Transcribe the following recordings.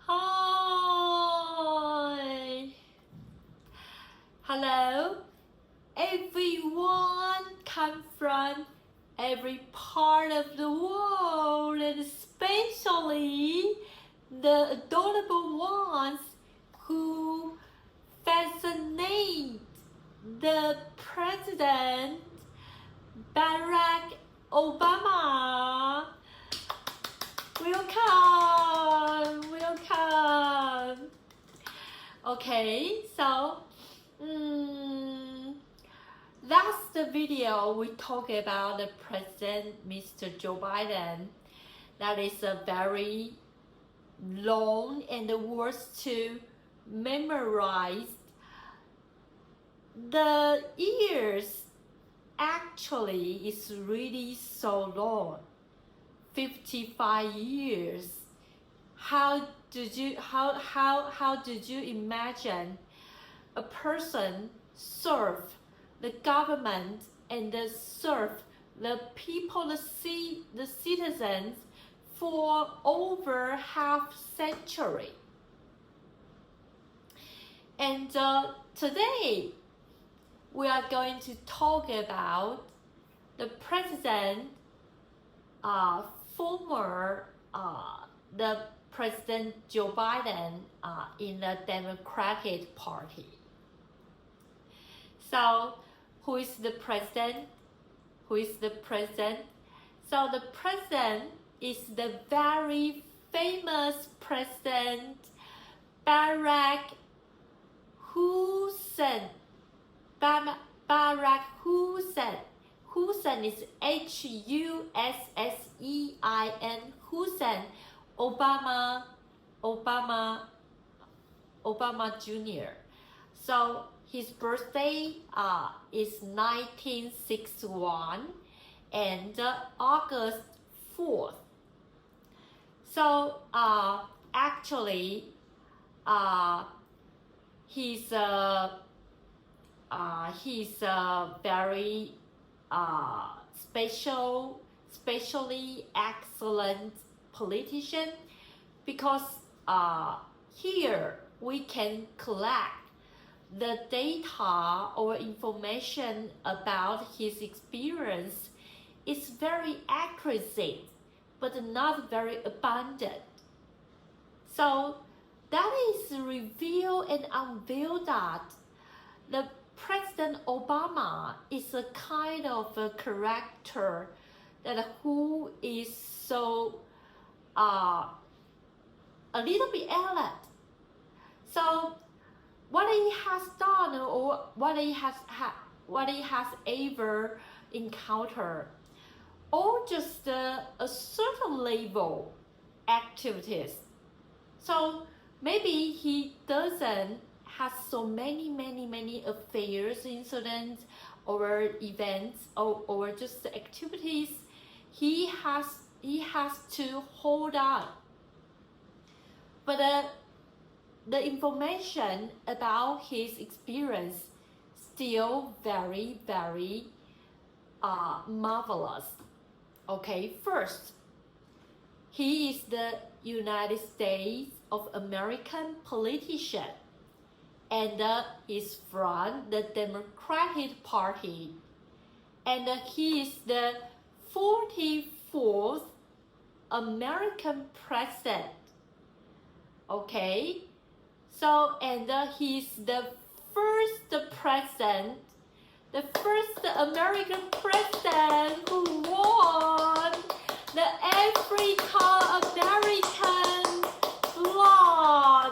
Hi. Hello. Everyone come from every part of the world, and especially the adorable ones who fascinate the President Barack Obama. Welcome. Okay, so that's the video we talk about the President Mr. Joe Biden. That is a very long and words to memorize. The years actually is really so long. 55 years. How did you imagine a person serve the government and serve the people, the citizens for over half century? And today we are going to talk about the president, the President Joe Biden in the Democratic Party. So, who is the president? So the president is the very famous President Barack Hussein. Barack Hussein. Hussein is Hussein. Hussein. Obama Jr. So his birthday is 1961 and August 4th. So actually he's a very specially excellent politician, because here we can collect the data or information about his experience. Is very accurate but not very abundant. So that is reveal and unveil that the President Obama is a kind of a character that who is so a little bit alert. So what he has done or what he has ever encountered, or just a certain level activities. So maybe he doesn't have so many affairs, incidents, or events, or just activities. He has to hold on. But the information about his experience still very marvelous. Okay, first, he is the United States of American politician, and he's from the Democratic Party, and he is the 44th American president. Okay, so and he's the first president, the first American president who won the African-American flag.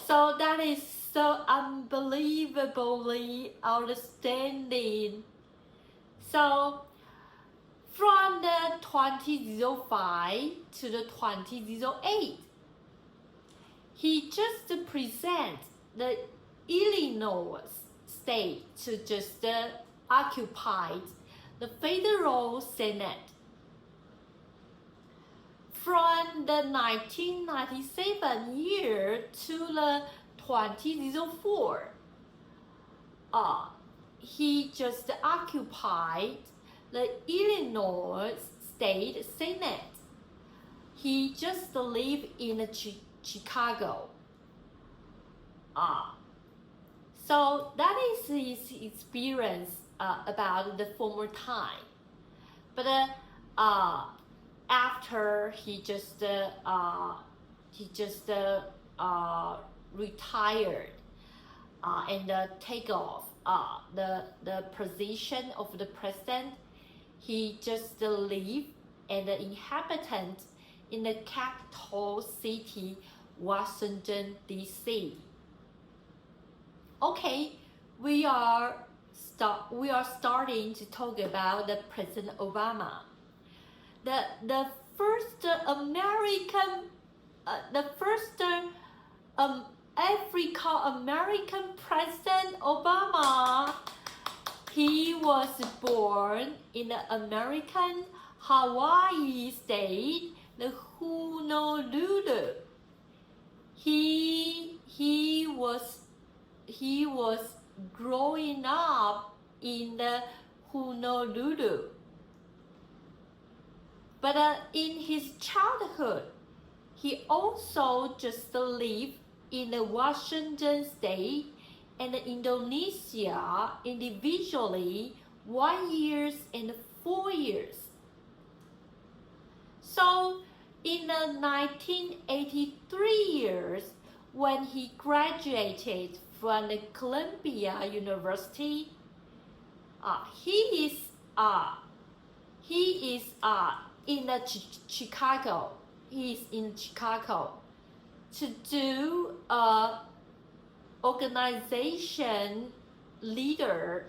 So that is so unbelievably outstanding. So from the 2005 to the 2008, he just present the Illinois state to just occupy the federal Senate. From the 1997 year to the 2004, he just occupied the Illinois State Senate. He just lived in Chicago. So that is his experience about the former time. But after he just retired and take off the position of the president, he just lived and the inhabitant in the capital city, Washington, D.C. Okay, we are starting to talk about the President Obama. The first African American President Obama, he was born in the American Hawaii state, the Honolulu. He was growing up in the Honolulu. But in his childhood, he also just lived in the Washington state and Indonesia individually 1 year and 4 years. So in the 1983 years, when he graduated from the Columbia University, he is in the Chicago. He is in Chicago to do organization leader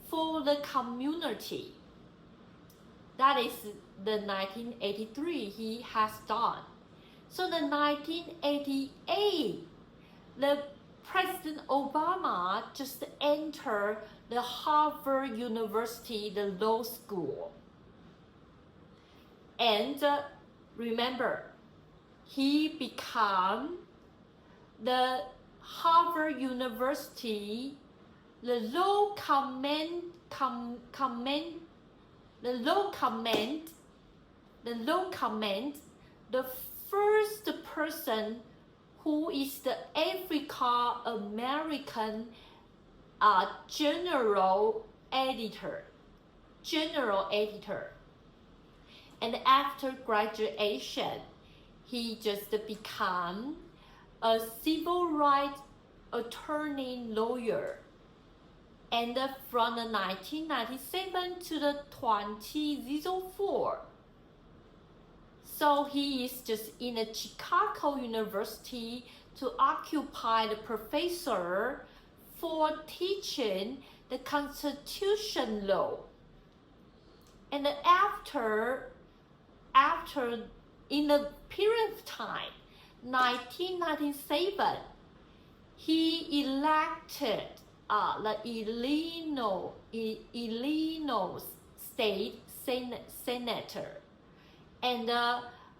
for the community. That is the 1983 he has done. So the 1988, the President Obama just entered the Harvard University, the law school. And remember, he became the Harvard University, the law comment, the first person who is the African American general editor. And after graduation, he just became a civil rights attorney lawyer. And from the 1997 to the 2004, so he is just in the Chicago University to occupy the professor for teaching the Constitution law. And after in the period of time, 1997, he elected the Illinois state senator and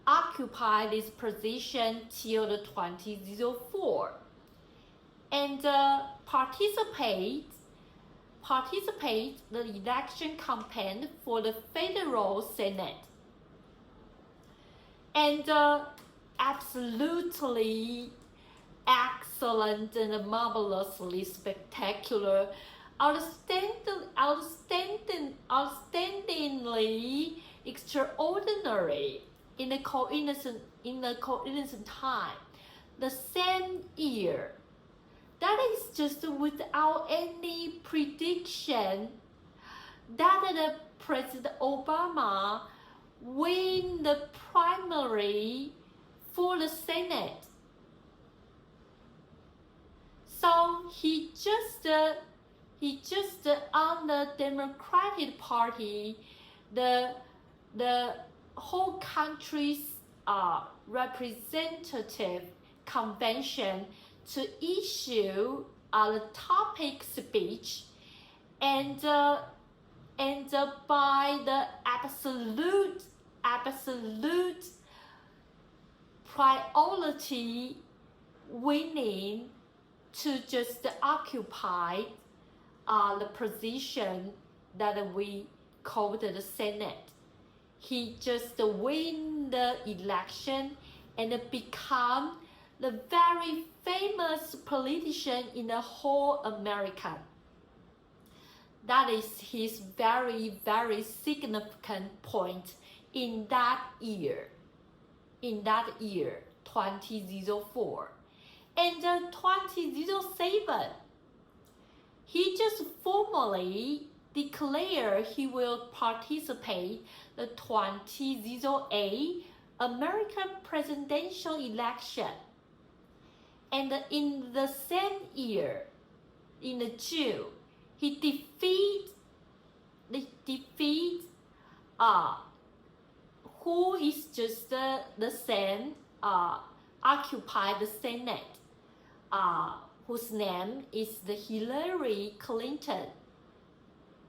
occupied this position till the 2004 and participate the election campaign for the federal senate. And absolutely excellent and marvelously spectacular, outstandingly extraordinary in a coincident time, the same year. That is just without any prediction that the President Obama win the primary for the Senate. So he just on the Democratic Party, the whole country's representative convention to issue the topic speech, and by the absolute priority winning to just occupy the position that we call the Senate. He just win the election and become the very famous politician in the whole America. That is his very, very significant point in that year, 2004. And 2007, he just formally declared he will participate the 2008 American presidential election. And in the same year, in June, he defeat who is just the same occupy the Senate, whose name is the Hillary Clinton.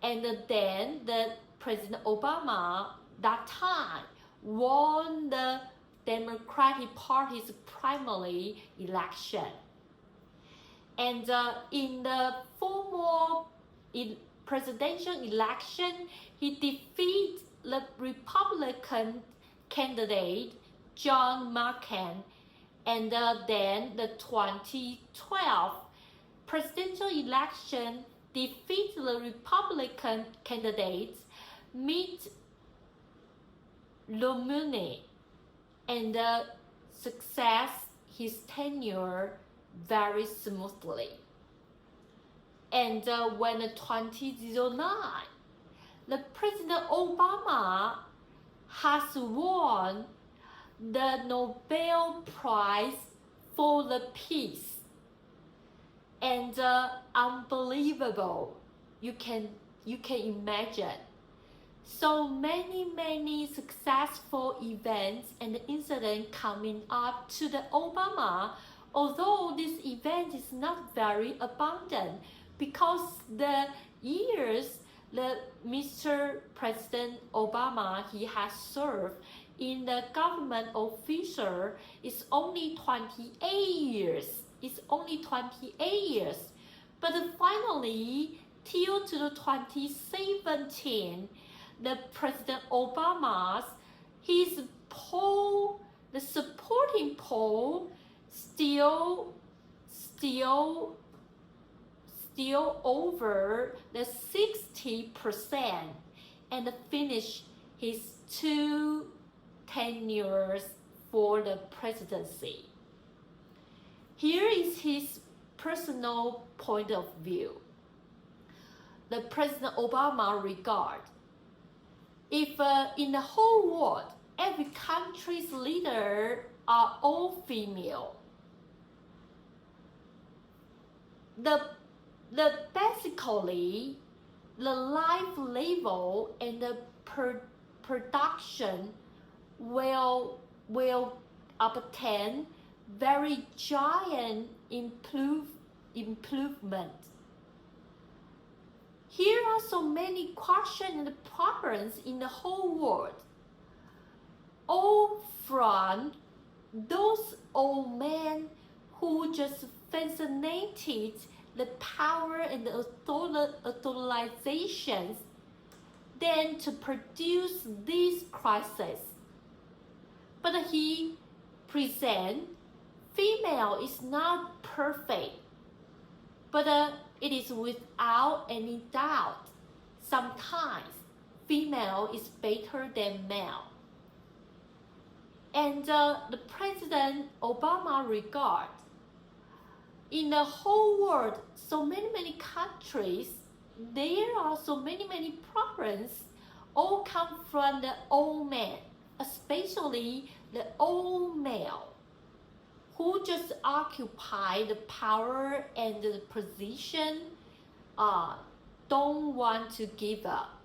And then the President Obama that time won the Democratic Party's primary election. And in the formal presidential election, he defeated the Republican candidate John McCain. And then the 2012 presidential election defeated the Republican candidates Mitt Romney, and success his tenure very smoothly. And when 2009, the President Obama has won the Nobel Prize for the Peace. And unbelievable, you can imagine. So many successful events and incidents coming up to the Obama, although this event is not very abundant, because the years that Mr. President Obama he has served in the government official is only 28 years. It's only 28 years. But finally, till to the 2017, the President Obama's his poll, the supporting poll, still over the 60%, and finish his 2 tenures for the presidency. Here is his personal point of view. The President Obama regard, if in the whole world, every country's leader are all female, the basically the life level and the production will obtain very giant improvement. Here are so many questions and problems in the whole world, all from those old men who just fascinated the power and the authorizations, then to produce this crisis. But he present female is not perfect, but it is without any doubt. Sometimes female is better than male. And the President Obama regard, in the whole world, so many countries, there are so many problems, all come from the old man, especially the old male, who just occupy the power and the position, don't want to give up.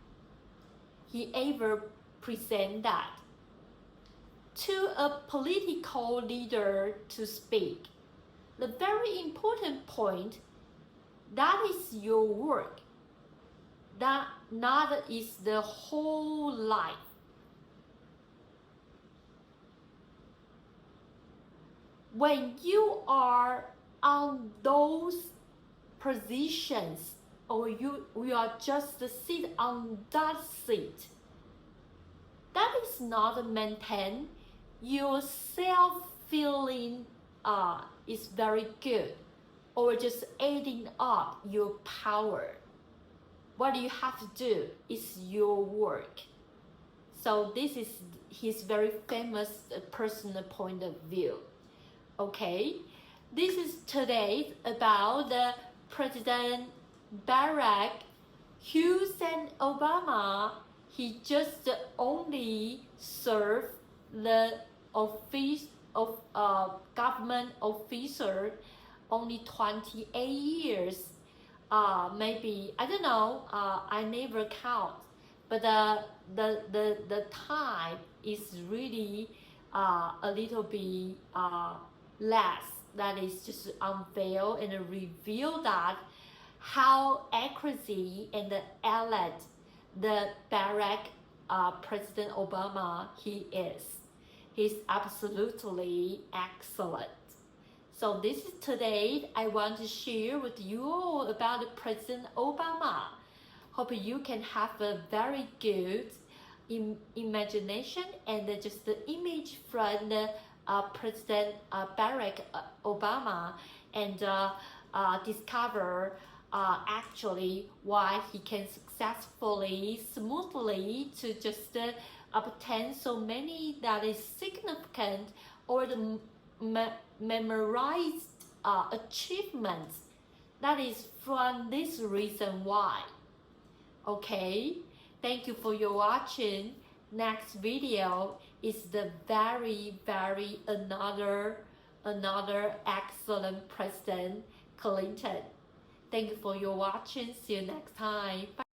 He ever present that to a political leader to speak. The very important point, that is your work. That not is the whole life. When you are on those positions, or you are just sit on that seat, that is not maintain your feeling is very good, or just adding up your power. What you have to do is your work. So this is his very famous personal point of view. Okay, this is today about the President Barack Hussein Obama. He just only served the office of government officer only 28 years. Maybe, I don't know, I never count, but the time is really a little bit less. That is just unveil and reveal that how accuracy and the elite the Barack President Obama he is. He's absolutely excellent. So this is today I want to share with you all about President Obama. Hope you can have a very good imagination and just the image from the President Barack Obama, and discover actually why he can successfully, smoothly to just obtain so many that is significant or the memorized achievements. That is from this reason why. Okay, thank you for your watching. Next video is the very another excellent President Clinton. Thank you for your watching. See you next time. Bye.